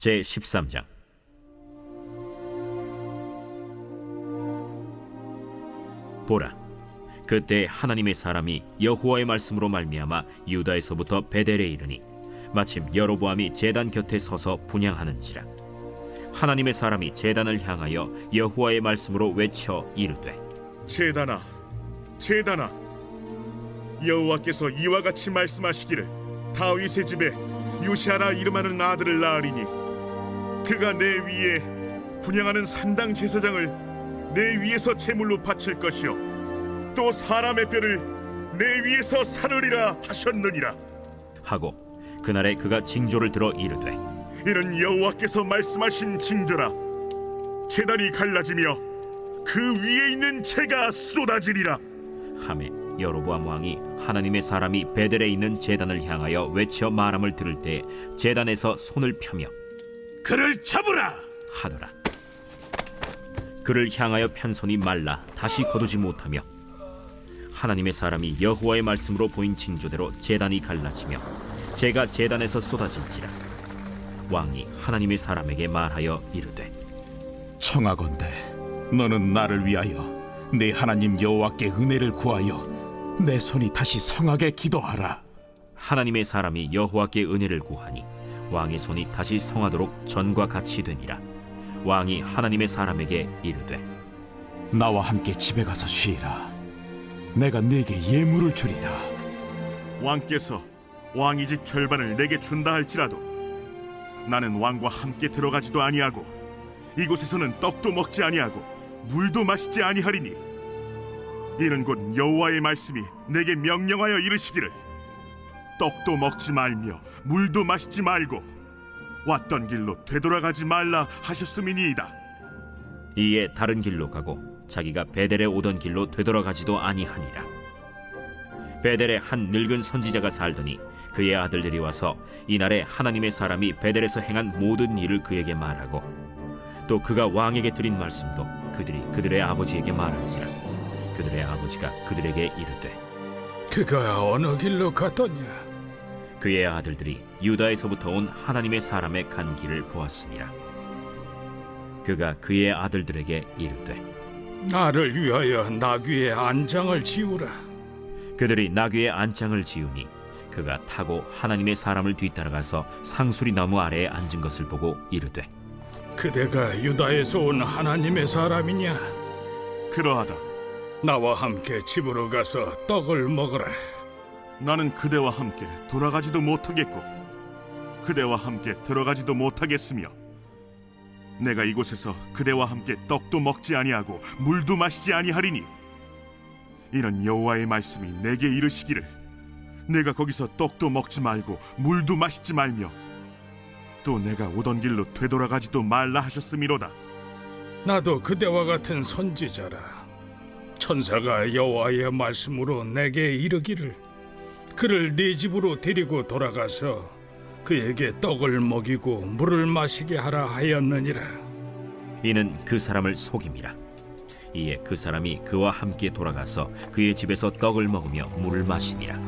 제13장. 보라, 그때 하나님의 사람이 여호와의 말씀으로 말미암아 유다에서부터 베델에 이르니 마침 여로보암이 제단 곁에 서서 분향하는지라. 하나님의 사람이 제단을 향하여 여호와의 말씀으로 외쳐 이르되, 제단아, 제단아, 여호와께서 이와 같이 말씀하시기를 다윗의 집에 요시아라 이름하는 아들을 낳으리니 그가 내 위에 분향하는 산당 제사장을 내 위에서 제물로 바칠 것이요 또 사람의 뼈를 내 위에서 사르리라 하셨느니라 하고 그날에 그가 징조를 들어 이르되, 이는 여호와께서 말씀하신 징조라. 제단이 갈라지며 그 위에 있는 재가 쏟아지리라 하매 여로보암 왕이 하나님의 사람이 베델에 있는 제단을 향하여 외쳐 말함을 들을 때 제단에서 손을 펴며 그를 잡으라 하더라. 그를 향하여 편 손이 말라 다시 거두지 못하며 하나님의 사람이 여호와의 말씀으로 보인 징조대로 제단이 갈라지며 재가 제단에서 쏟아진지라. 왕이 하나님의 사람에게 말하여 이르되, 청하건대 너는 나를 위하여 내 하나님 여호와께 은혜를 구하여 내 손이 다시 성하게 기도하라. 하나님의 사람이 여호와께 은혜를 구하니 왕의 손이 다시 성하도록 전과 같이 되니라. 왕이 하나님의 사람에게 이르되, 나와 함께 집에 가서 쉬라. 내가 네게 예물을 주리라. 왕께서 왕의 집 절반을 내게 준다 할지라도 나는 왕과 함께 들어가지도 아니하고 이곳에서는 떡도 먹지 아니하고 물도 마시지 아니하리니 이는 곧 여호와의 말씀이 내게 명령하여 이르시기를 떡도 먹지 말며 물도 마시지 말고 왔던 길로 되돌아가지 말라 하셨음이니이다. 이에 다른 길로 가고 자기가 베델에 오던 길로 되돌아가지도 아니하니라. 베델에 한 늙은 선지자가 살더니 그의 아들들이 와서 이날에 하나님의 사람이 베델에서 행한 모든 일을 그에게 말하고 또 그가 왕에게 드린 말씀도 그들이 그들의 아버지에게 말한지라. 그들의 아버지가 그들에게 이르되, 그가 어느 길로 갔더냐? 그의 아들들이 유다에서부터 온 하나님의 사람의 간 길을 보았습니다. 그가 그의 아들들에게 이르되, 나를 위하여 나귀의 안장을 지우라. 그들이 나귀의 안장을 지으니 그가 타고 하나님의 사람을 뒤따라가서 상수리 나무 아래에 앉은 것을 보고 이르되, 그대가 유다에서 온 하나님의 사람이냐? 그러하다. 나와 함께 집으로 가서 떡을 먹으라. 나는 그대와 함께 돌아가지도 못하겠고 그대와 함께 들어가지도 못하겠으며 내가 이곳에서 그대와 함께 떡도 먹지 아니하고 물도 마시지 아니하리니 이는 여호와의 말씀이 내게 이르시기를 내가 거기서 떡도 먹지 말고 물도 마시지 말며 또 내가 오던 길로 되돌아가지도 말라 하셨음이로다. 나도 그대와 같은 선지자라. 천사가 여호와의 말씀으로 내게 이르기를 그를 네 집으로 데리고 돌아가서 그에게 떡을 먹이고 물을 마시게 하라 하였느니라. 이는 그 사람을 속임이라. 이에 그 사람이 그와 함께 돌아가서 그의 집에서 떡을 먹으며 물을 마시니라.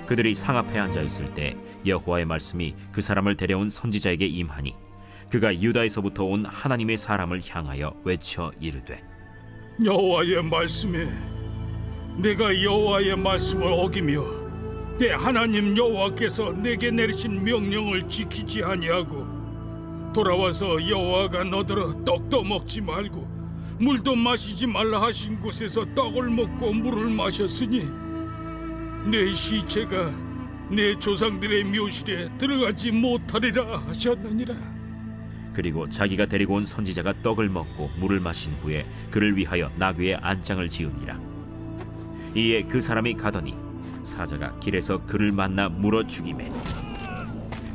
그들이 상 앞에 앉아 있을 때 여호와의 말씀이 그 사람을 데려온 선지자에게 임하니 그가 유다에서부터 온 하나님의 사람을 향하여 외쳐 이르되, 여호와의 말씀에 내가 여호와의 말씀을 어기며 내 하나님 여호와께서 내게 내리신 명령을 지키지 아니하고 돌아와서 여호와가 너더러 떡도 먹지 말고 물도 마시지 말라 하신 곳에서 떡을 먹고 물을 마셨으니 내 시체가 내 조상들의 묘실에 들어가지 못하리라 하셨느니라. 그리고 자기가 데리고 온 선지자가 떡을 먹고 물을 마신 후에 그를 위하여 나귀의 안장을 지으니라. 이에 그 사람이 가더니 사자가 길에서 그를 만나 물어 죽이매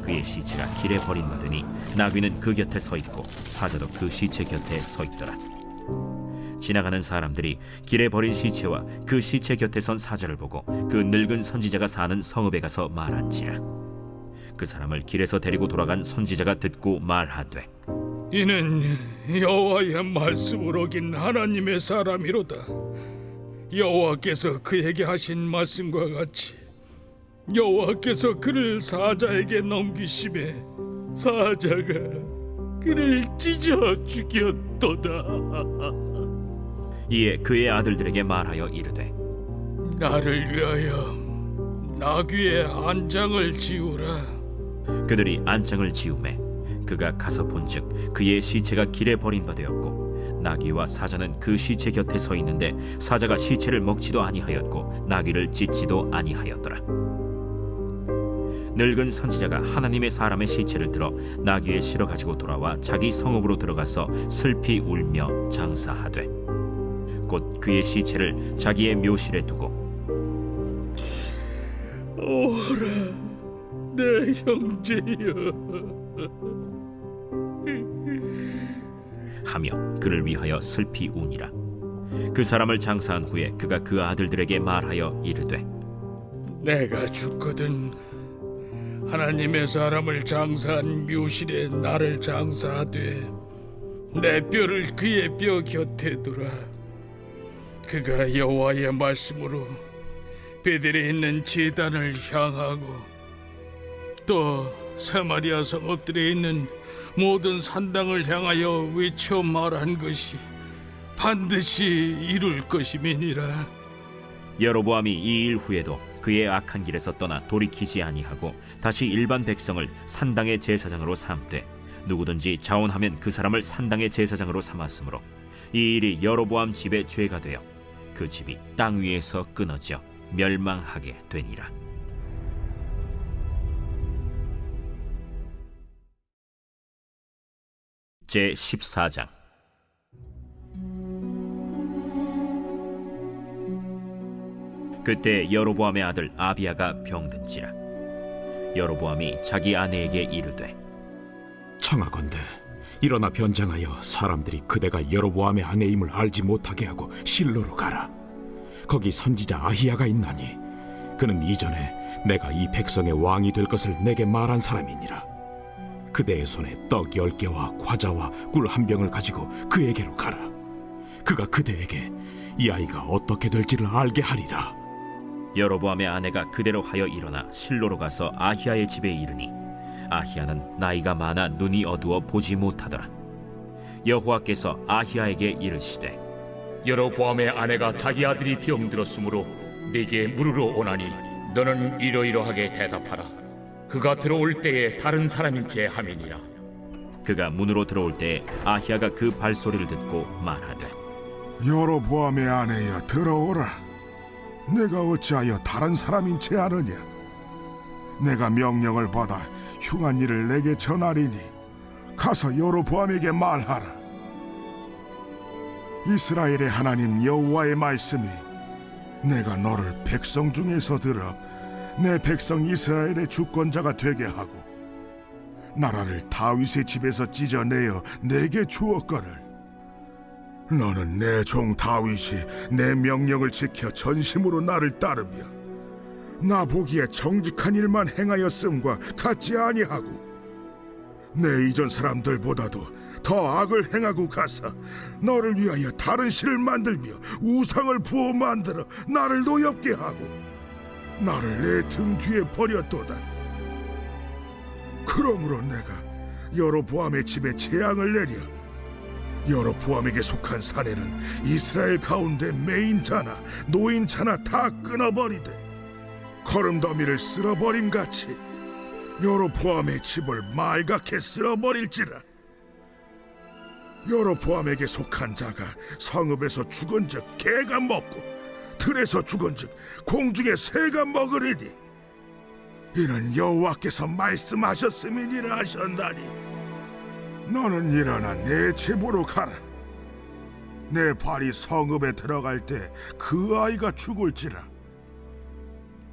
그의 시체가 길에 버림받으니 나귀는 그 곁에 서 있고 사자도 그 시체 곁에 서 있더라. 지나가는 사람들이 길에 버린 시체와 그 시체 곁에 선 사자를 보고 그 늙은 선지자가 사는 성읍에 가서 말한지라. 그 사람을 길에서 데리고 돌아간 선지자가 듣고 말하되, 이는 여호와의 말씀을 어긴 하나님의 사람이로다. 여호와께서 그에게 하신 말씀과 같이 여호와께서 그를 사자에게 넘기심에 사자가 그를 찢어 죽였도다. 이에 그의 아들들에게 말하여 이르되 나를 위하여 나귀의 안장을 지우라. 그들이 안장을 지우매 그가 가서 본즉 그의 시체가 길에 버린 바 되었고 나귀와 사자는 그 시체 곁에 서 있는데 사자가 시체를 먹지도 아니하였고 나귀를 찢지도 아니하였더라. 늙은 선지자가 하나님의 사람의 시체를 들어 나귀에 실어 가지고 돌아와 자기 성읍으로 들어가서 슬피 울며 장사하되 곧 그의 시체를 자기의 묘실에 두고 오라 내 형제여 하며 그를 위하여 슬피 우니라. 그 사람을 장사한 후에 그가 그 아들들에게 말하여 이르되 내가 죽거든 하나님의 사람을 장사한 묘실에 나를 장사하되 내 뼈를 그의 뼈 곁에 두라. 그가 여호와의 말씀으로 베델에 있는 제단을 향하고 또 사마리아 성읍들에 있는 모든 산당을 향하여 외쳐 말한 것이 반드시 이룰 것임이니라. 여로보암이 이 일 후에도 그의 악한 길에서 떠나 돌이키지 아니하고 다시 일반 백성을 산당의 제사장으로 삼되 누구든지 자원하면 그 사람을 산당의 제사장으로 삼았으므로 이 일이 여로보암 집의 죄가 되어 그 집이 땅 위에서 끊어져 멸망하게 되니라. 제 14장. 그때 여로보암의 아들 아비야가 병든지라. 여로보암이 자기 아내에게 이르되 청하건대 일어나 변장하여 사람들이 그대가 여로보암의 아내임을 알지 못하게 하고 실로로 가라. 거기 선지자 아히야가 있나니 그는 이전에 내가 이 백성의 왕이 될 것을 내게 말한 사람이니라. 그대의 손에 떡 10개와 과자와 꿀 1병을 가지고 그에게로 가라. 그가 그대에게 이 아이가 어떻게 될지를 알게 하리라. 여로보암의 아내가 그대로 하여 일어나 실로로 가서 아히야의 집에 이르니 아히야는 나이가 많아 눈이 어두워 보지 못하더라. 여호와께서 아히야에게 이르시되 여로보암의 아내가 자기 아들이 병들었으므로 네게 물으러 오나니 너는 이러이러하게 대답하라. 그가 들어올 때에 다른 사람인 채 함이니라. 그가 문으로 들어올 때에 아히야가 그 발소리를 듣고 말하되 여로보암의 아내야 들어오라. 내가 어찌하여 다른 사람인 채 하느냐? 내가 명령을 받아 흉한 일을 내게 전하리니 가서 여로보암에게 말하라. 이스라엘의 하나님 여호와의 말씀이 내가 너를 백성 중에서 들어 내 백성 이스라엘의 주권자가 되게 하고 나라를 다윗의 집에서 찢어내어 내게 주었거늘 너는 내 종 다윗이 내 명령을 지켜 전심으로 나를 따르며 나 보기에 정직한 일만 행하였음과 같지 아니하고 내 이전 사람들보다도 더 악을 행하고 가서 너를 위하여 다른 신을 만들며 우상을 부어 만들어 나를 노엽게 하고 나를 내 등 뒤에 버렸도다. 그러므로 내가 여로보암의 집에 재앙을 내려 여로보암에게 속한 사내는 이스라엘 가운데 매인자나 노인자나 다 끊어버리되 거름더미를 쓸어버림같이 여로보암의 집을 말갛게 쓸어버릴지라. 여로보암에게 속한 자가 성읍에서 죽은즉 개가 먹고 들에서 죽은즉 공중의 새가 먹으리니 이는 여호와께서 말씀하셨음이니라 하셨나니 너는 일어나 내 집으로 가라. 내 발이 성읍에 들어갈 때 그 아이가 죽을지라.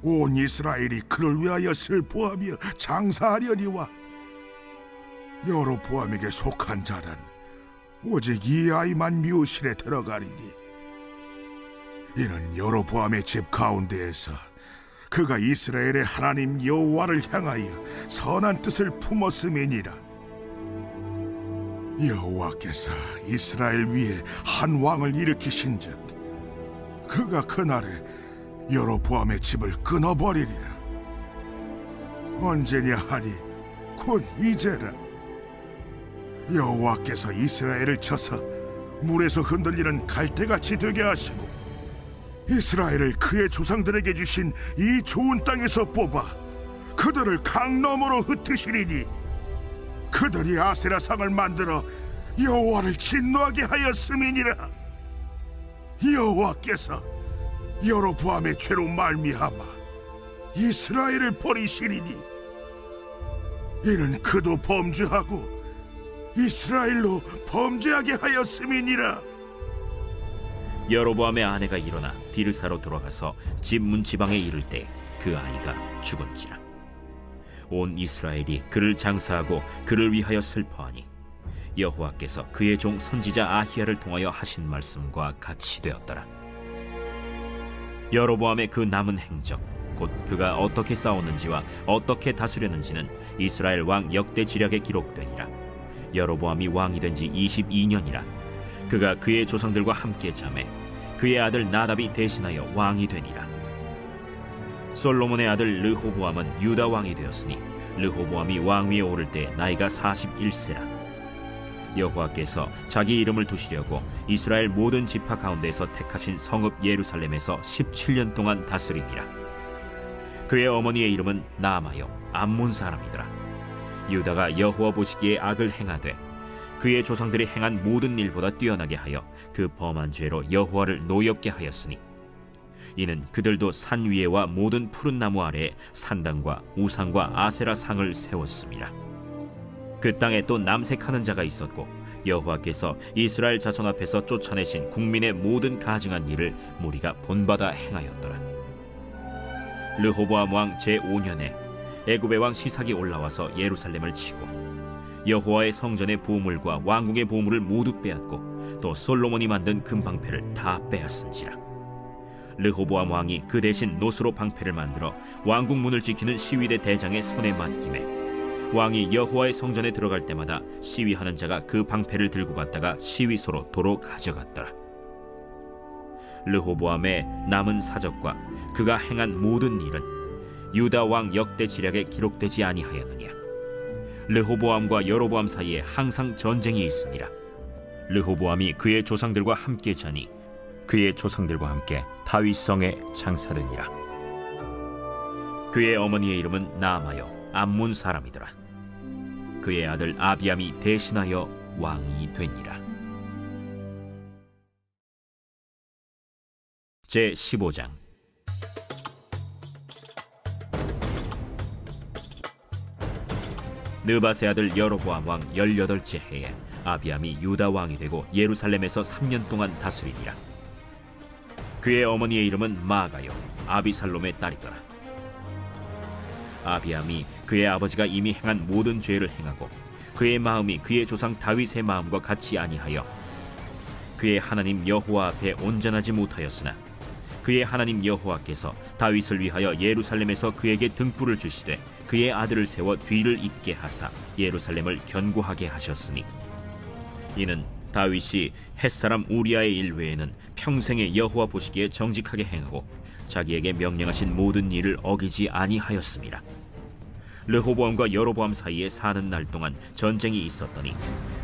온 이스라엘이 그를 위하여 슬퍼하며 장사하려니와 여로보암에게 속한 자는 오직 이 아이만 묘실에 들어가리니 이는 여로보암의 집 가운데에서 그가 이스라엘의 하나님 여호와를 향하여 선한 뜻을 품었음이니라. 여호와께서 이스라엘 위에 한 왕을 일으키신즉 그가 그날에 여로보암의 집을 끊어버리리라. 언제냐 하니 곧 이제라. 여호와께서 이스라엘을 쳐서 물에서 흔들리는 갈대같이 되게 하시고 이스라엘을 그의 조상들에게 주신 이 좋은 땅에서 뽑아 그들을 강 너머로 흩으시리니 그들이 아세라 상을 만들어 여호와를 진노하게 하였음이니라. 여호와께서 여로보암의 죄로 말미암아 이스라엘을 버리시리니 이는 그도 범죄하고 이스라엘로 범죄하게 하였음이니라. 여로보암의 아내가 일어나 디르사로 돌아가서 집 문지방에 이를 때 그 아이가 죽은지라. 온 이스라엘이 그를 장사하고 그를 위하여 슬퍼하니 여호와께서 그의 종 선지자 아히야를 통하여 하신 말씀과 같이 되었더라. 여로보암의 그 남은 행적 곧 그가 어떻게 싸웠는지와 어떻게 다스렸는지는 이스라엘 왕 역대 지략에 기록되니라. 여로보암이 왕이 된 지 22년이라. 그가 그의 조상들과 함께 자매 그의 아들 나답이 대신하여 왕이 되니라. 솔로몬의 아들 르호보암은 유다 왕이 되었으니 르호보암이 왕 위에 오를 때 나이가 41세라. 여호와께서 자기 이름을 두시려고 이스라엘 모든 지파 가운데서 택하신 성읍 예루살렘에서 17년 동안 다스리니라. 그의 어머니의 이름은 나아마요 암몬 사람이더라. 유다가 여호와 보시기에 악을 행하되 그의 조상들이 행한 모든 일보다 뛰어나게 하여 그 범한 죄로 여호와를 노엽게 하였으니 이는 그들도 산 위에와 모든 푸른 나무 아래에 산당과 우상과 아세라 상을 세웠습니다. 그 땅에 또 남색하는 자가 있었고 여호와께서 이스라엘 자손 앞에서 쫓아내신 국민의 모든 가증한 일을 무리가 본받아 행하였더라. 르호보암 왕 제5년에 애굽의 왕 시삭이 올라와서 예루살렘을 치고 여호와의 성전의 보물과 왕궁의 보물을 모두 빼앗고 또 솔로몬이 만든 금방패를 다 빼앗은지라. 르호보암 왕이 그 대신 노스로 방패를 만들어 왕궁 문을 지키는 시위대 대장의 손에 맡김에 왕이 여호와의 성전에 들어갈 때마다 시위하는 자가 그 방패를 들고 갔다가 시위소로 도로 가져갔더라. 르호보암의 남은 사적과 그가 행한 모든 일은 유다 왕 역대 지략에 기록되지 아니하였느냐. 르호보암과 여로보암 사이에 항상 전쟁이 있으니라. 르호보암이 그의 조상들과 함께 자니 그의 조상들과 함께 다윗성에 장사되니라. 그의 어머니의 이름은 나아마요 암몬 사람이더라. 그의 아들 아비암이 대신하여 왕이 되니라. 제15장. 느바세 아들 여로보암 왕 18째 해에 아비암이 유다 왕이 되고 예루살렘에서 3년 동안 다스리니라. 그의 어머니의 이름은 마아가요 아비살롬의 딸이더라. 아비암이 그의 아버지가 이미 행한 모든 죄를 행하고 그의 마음이 그의 조상 다윗의 마음과 같이 아니하여 그의 하나님 여호와 앞에 온전하지 못하였으나 그의 하나님 여호와께서 다윗을 위하여 예루살렘에서 그에게 등불을 주시되 그의 아들을 세워 뒤를 잇게 하사 예루살렘을 견고하게 하셨으니 이는 다윗이 햇사람 우리아의 일 외에는 평생에 여호와 보시기에 정직하게 행하고 자기에게 명령하신 모든 일을 어기지 아니하였습니다. 르호보암과 여로보암 사이에 사는 날 동안 전쟁이 있었더니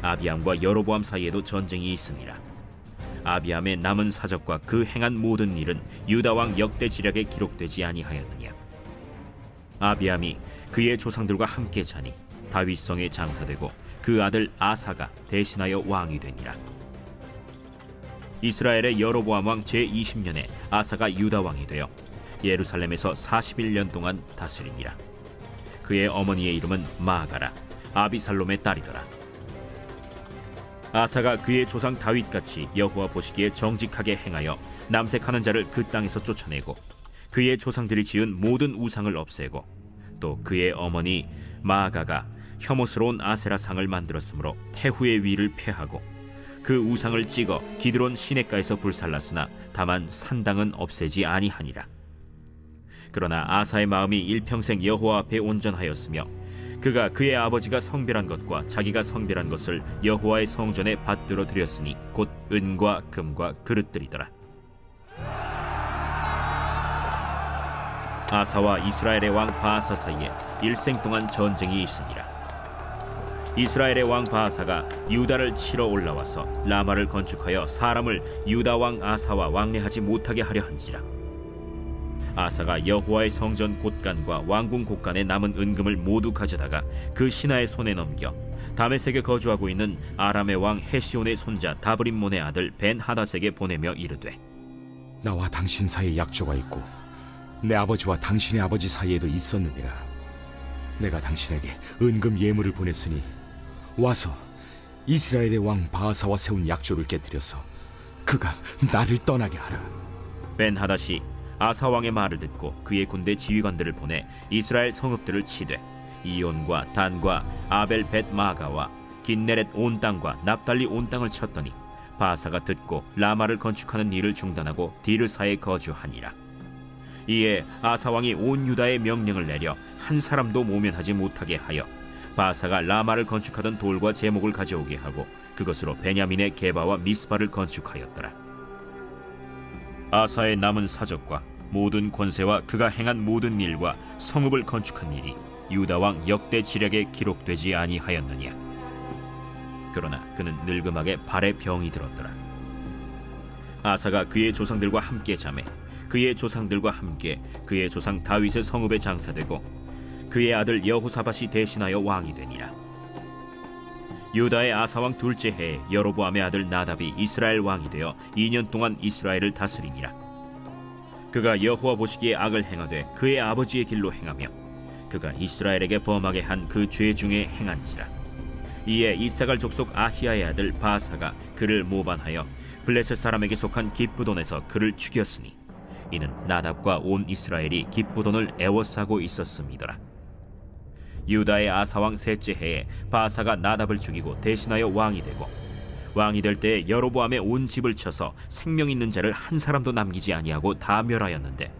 아비암과 여로보암 사이에도 전쟁이 있습니다. 아비암의 남은 사적과 그 행한 모든 일은 유다 왕 역대 지략에 기록되지 아니하였느냐. 아비암이 그의 조상들과 함께 자니 다윗성에 장사되고 그 아들 아사가 대신하여 왕이 되니라. 이스라엘의 여로보암 왕 제20년에 아사가 유다 왕이 되어 예루살렘에서 41년 동안 다스리니라. 그의 어머니의 이름은 마아가라 아비살롬의 딸이더라. 아사가 그의 조상 다윗같이 여호와 보시기에 정직하게 행하여 남색하는 자를 그 땅에서 쫓아내고 그의 조상들이 지은 모든 우상을 없애고 또 그의 어머니 마아가가 혐오스러운 아세라 상을 만들었으므로 태후의 위를 폐하고 그 우상을 찍어 기드론 시냇가에서 불살랐으나 다만 산당은 없애지 아니하니라. 그러나 아사의 마음이 일평생 여호와 앞에 온전하였으며 그가 그의 아버지가 성별한 것과 자기가 성별한 것을 여호와의 성전에 받들어 드렸으니 곧 은과 금과 그릇들이더라. 아사와 이스라엘의 왕 바아사 사이에 일생 동안 전쟁이 있으니라. 이스라엘의 왕 바하사가 유다를 치러 올라와서 라마를 건축하여 사람을 유다 왕 아사와 왕래하지 못하게 하려 한지라. 아사가 여호와의 성전 곳간과 왕궁 곳간에 남은 은금을 모두 가져다가 그 신하의 손에 넘겨 다메섹에 거주하고 있는 아람의 왕 헤시온의 손자 다브림몬의 아들 벤 하닷에게 보내며 이르되, 나와 당신 사이에 약조가 있고 내 아버지와 당신의 아버지 사이에도 있었느니라. 내가 당신에게 은금 예물을 보냈으니 와서 이스라엘의 왕 바하사와 세운 약조를 깨뜨려서 그가 나를 떠나게 하라. 벤 하닷이 아사 왕의 말을 듣고 그의 군대 지휘관들을 보내 이스라엘 성읍들을 치되 이온과 단과 아벨 벳 마가와 긴네렛 온 땅과 납달리 온 땅을 쳤더니 바하사가 듣고 라마를 건축하는 일을 중단하고 디르사에 거주하니라. 이에 아사 왕이 온 유다에 명령을 내려 한 사람도 모면하지 못하게 하여 바하사가 라마를 건축하던 돌과 제목을 가져오게 하고 그것으로 베냐민의 게바와 미스바를 건축하였더라. 아사의 남은 사적과 모든 권세와 그가 행한 모든 일과 성읍을 건축한 일이 유다 왕 역대 지략에 기록되지 아니하였느냐. 그러나 그는 늙음하게 발에 병이 들었더라. 아사가 그의 조상들과 함께 자매 그의 조상들과 함께 그의 조상 다윗의 성읍에 장사되고 그의 아들 여호사밧이 대신하여 왕이 되니라. 유다의 아사왕 둘째 해에 여로보암의 아들 나답이 이스라엘 왕이 되어 2년 동안 이스라엘을 다스리니라. 그가 여호와 보시기에 악을 행하되 그의 아버지의 길로 행하며 그가 이스라엘에게 범하게 한 그 죄 중에 행한지라. 이에 이사갈 족속 아히야의 아들 바하사가 그를 모반하여 블레셋 사람에게 속한 깁부돈에서 그를 죽였으니 이는 나답과 온 이스라엘이 깁부돈을 애워싸고 있었음이더라. 유다의 아사왕 셋째 해에 바하사가 나답을 죽이고 대신하여 왕이 되고 왕이 될 때에 여로보암의 온 집을 쳐서 생명 있는 자를 한 사람도 남기지 아니하고 다 멸하였는데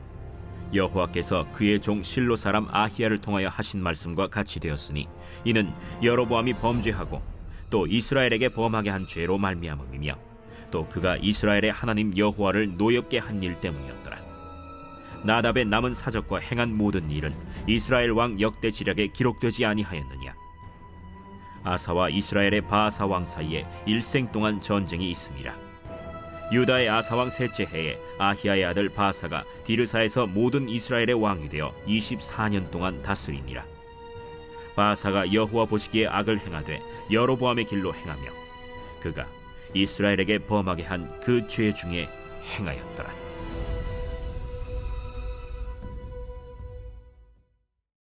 여호와께서 그의 종 실로 사람 아히야를 통하여 하신 말씀과 같이 되었으니 이는 여로보암이 범죄하고 또 이스라엘에게 범하게 한 죄로 말미암음이며 또 그가 이스라엘의 하나님 여호와를 노엽게 한 일 때문이었더라. 나답의 남은 사적과 행한 모든 일은 이스라엘 왕 역대 지략에 기록되지 아니하였느냐. 아사와 이스라엘의 바하사 왕 사이에 일생 동안 전쟁이 있습니다. 유다의 아사 왕 셋째 해에 아히야의 아들 바하사가 디르사에서 모든 이스라엘의 왕이 되어 24년 동안 다스리니라. 바하사가 여호와 보시기에 악을 행하되 여로보암의 길로 행하며 그가 이스라엘에게 범하게 한 그 죄 중에 행하였더라.